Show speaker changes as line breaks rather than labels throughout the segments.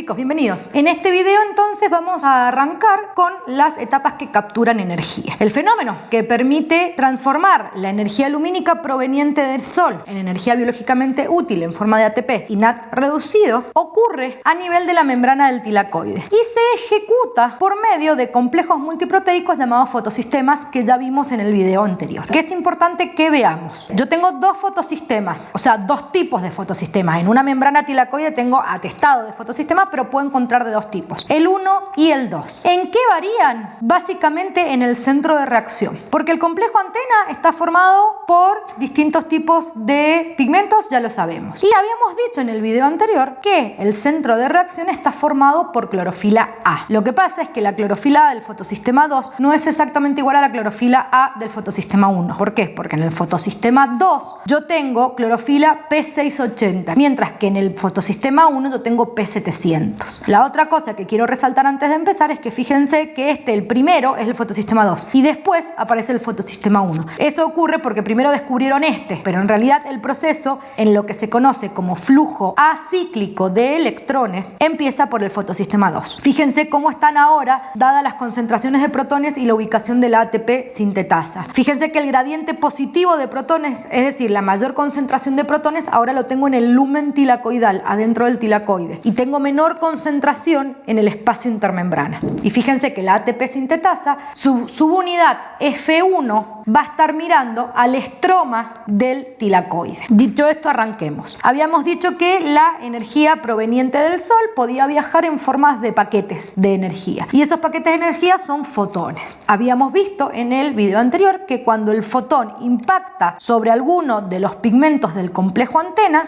chicos, bienvenidos. En este video entonces vamos a arrancar con las etapas que capturan energía. El fenómeno que permite transformar la energía lumínica proveniente del Sol en energía biológicamente útil en forma de ATP y NAD reducido ocurre a nivel de la membrana del tilacoide y se ejecuta por medio de complejos multiproteicos llamados fotosistemas que ya vimos en el video anterior. Que es importante que veamos. Yo tengo dos fotosistemas, o sea, dos tipos de fotosistemas. En una membrana tilacoide tengo atestado de fotosistemas, pero puedo encontrar de dos tipos, el 1 y el 2. ¿En qué varían? Básicamente en el centro de reacción, porque el complejo antena está formado por distintos tipos de pigmentos, ya lo sabemos. Y habíamos dicho en el video anterior que el centro de reacción está formado por clorofila A. Lo que pasa es que la clorofila A del fotosistema 2 no es exactamente igual a la clorofila A del fotosistema 1. ¿Por qué? Porque en el fotosistema 2 yo tengo clorofila P680, mientras que en el fotosistema 1 yo tengo P700. La otra cosa que quiero resaltar antes de empezar es que fíjense que el primero es el fotosistema 2 y después aparece el fotosistema 1. Eso ocurre porque primero descubrieron pero en realidad el proceso en lo que se conoce como flujo acíclico de electrones empieza por el fotosistema 2. Fíjense cómo están ahora dadas las concentraciones de protones y la ubicación de la ATP sintetasa. Fíjense que el gradiente positivo de protones, es decir, la mayor concentración de protones, ahora lo tengo en el lumen tilacoidal, adentro del tilacoide, y tengo menor concentración en el espacio intermembrana. Y fíjense que la ATP sintetasa, su subunidad F1 va a estar mirando al estroma del tilacoide. Dicho esto, arranquemos. Habíamos dicho que la energía proveniente del Sol podía viajar en formas de paquetes de energía, y esos paquetes de energía son fotones. Habíamos visto en el video anterior que cuando el fotón impacta sobre alguno de los pigmentos del complejo antena,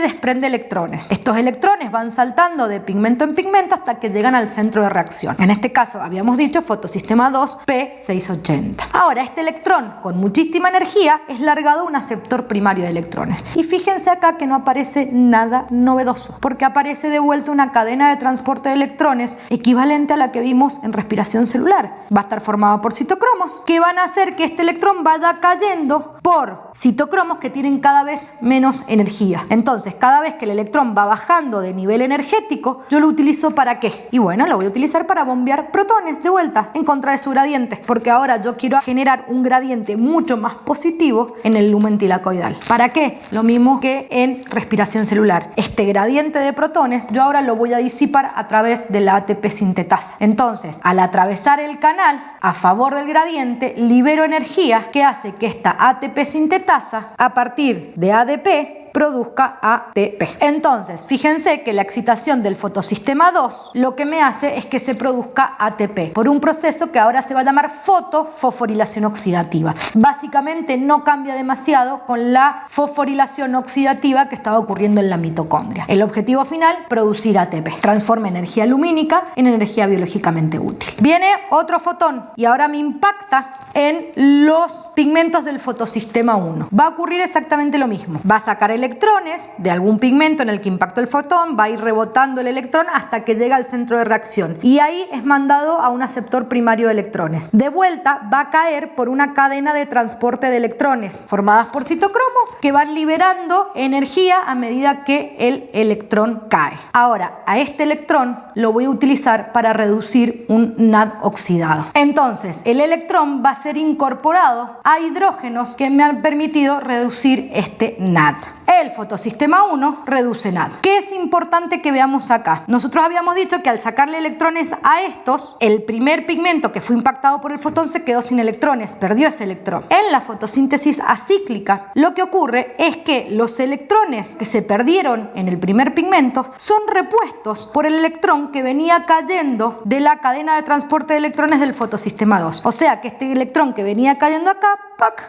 desprende electrones. Estos electrones van saltando de pigmento en pigmento hasta que llegan al centro de reacción. En este caso habíamos dicho fotosistema 2 P680. Ahora este electrón con muchísima energía es largado a un aceptor primario de electrones. Y fíjense acá que no aparece nada novedoso, porque aparece de vuelta una cadena de transporte de electrones equivalente a la que vimos en respiración celular. Va a estar formada por citocromos que van a hacer que este electrón vaya cayendo por citocromos que tienen cada vez menos energía. Entonces, cada vez que el electrón va bajando de nivel energético, yo lo utilizo ¿para qué? Y bueno, lo voy a utilizar para bombear protones de vuelta en contra de su gradiente, porque ahora yo quiero generar un gradiente mucho más positivo en el lumen tilacoidal. ¿Para qué? Lo mismo que en respiración celular. Este gradiente de protones yo ahora lo voy a disipar a través de la ATP sintetasa. Entonces, al atravesar el canal a favor del gradiente, libero energía que hace que esta ATP sintetasa, a partir de ADP, produzca ATP. Entonces, fíjense que la excitación del fotosistema 2 lo que me hace es que se produzca ATP por un proceso que ahora se va a llamar fotofosforilación oxidativa. Básicamente no cambia demasiado con la fosforilación oxidativa que estaba ocurriendo en la mitocondria. El objetivo final, producir ATP. Transforma energía lumínica en energía biológicamente útil. Viene otro fotón y ahora me impacta en los pigmentos del fotosistema 1. Va a ocurrir exactamente lo mismo. Va a sacar electrones de algún pigmento en el que impactó el fotón, va a ir rebotando el electrón hasta que llega al centro de reacción y ahí es mandado a un aceptor primario de electrones. De vuelta va a caer por una cadena de transporte de electrones formadas por citocromos que van liberando energía a medida que el electrón cae. Ahora, a este electrón lo voy a utilizar para reducir un NAD oxidado. Entonces, el electrón va a ser incorporado a hidrógenos que me han permitido reducir este NAD. El fotosistema 1 reduce NAD. ¿Qué es importante que veamos acá? Nosotros habíamos dicho que al sacarle electrones a estos, el primer pigmento que fue impactado por el fotón se quedó sin electrones, perdió ese electrón. En la fotosíntesis acíclica, lo que ocurre es que los electrones que se perdieron en el primer pigmento son repuestos por el electrón que venía cayendo de la cadena de transporte de electrones del fotosistema 2. O sea que este electrón que venía cayendo acá,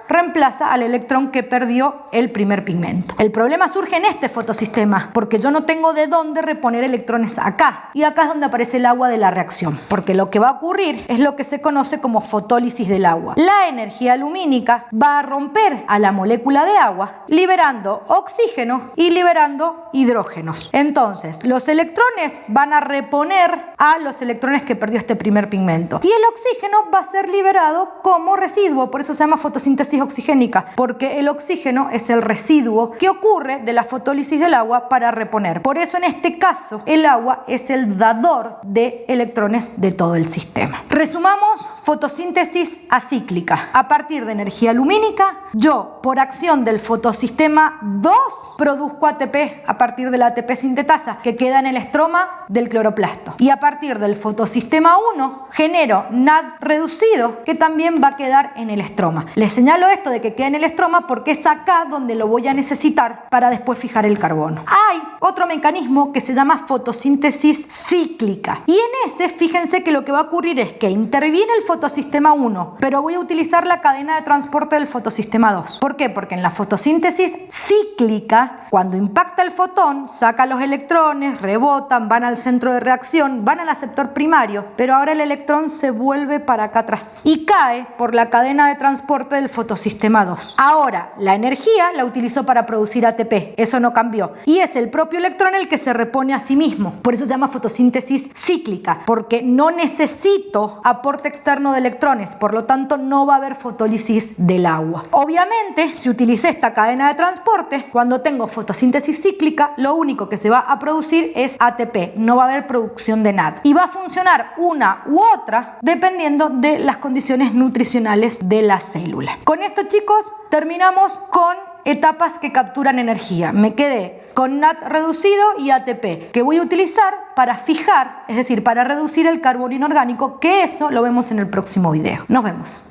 reemplaza al electrón que perdió el primer pigmento. El problema surge en este fotosistema porque yo no tengo de dónde reponer electrones acá, y acá es donde aparece el agua de la reacción, porque lo que va a ocurrir es lo que se conoce como fotólisis del agua. La energía lumínica va a romper a la molécula de agua liberando oxígeno y liberando hidrógenos. Entonces los electrones van a reponer a los electrones que perdió este primer pigmento y el oxígeno va a ser liberado como residuo. Por eso se llama fotosíntesis oxigénica, porque el oxígeno es el residuo que ocurre de la fotólisis del agua para reponer. Por eso en este caso el agua es el dador de electrones de todo el sistema. Resumamos: fotosíntesis acíclica. A partir de energía lumínica, yo por acción del fotosistema 2 produzco ATP a partir de la ATP sintetasa que queda en el estroma del cloroplasto. Y a partir del fotosistema 1 genero NAD reducido que también va a quedar en el estroma. Les señalo esto de que queda en el estroma porque es acá donde lo voy a necesitar para después fijar el carbono. Hay otro mecanismo que se llama fotosíntesis cíclica. Y en ese, fíjense que lo que va a ocurrir es que interviene el fotosistema 1, pero voy a utilizar la cadena de transporte del fotosistema 2. ¿Por qué? Porque en la fotosíntesis cíclica, cuando impacta el fotón, saca los electrones, rebotan, van al centro de reacción, van al aceptor primario, pero ahora el electrón se vuelve para acá atrás y cae por la cadena de transporte del fotosistema 2. Ahora, la energía la utilizo para producir ATP, eso no cambió. Y es el propio electrón el que se repone a sí mismo. Por eso se llama fotosíntesis cíclica, porque no necesito aporte externo de electrones, por lo tanto no va a haber fotólisis del agua. Obviamente, si utilicé esta cadena de transporte, cuando tengo fotosíntesis cíclica, lo único que se va a producir es ATP, no va a haber producción de NAD. Y va a funcionar una u otra dependiendo de las condiciones nutricionales de la célula. Con esto, chicos, terminamos con etapas que capturan energía. Me quedé con NAD reducido y ATP, que voy a utilizar para fijar, es decir, para reducir el carbono inorgánico, que eso lo vemos en el próximo video. Nos vemos.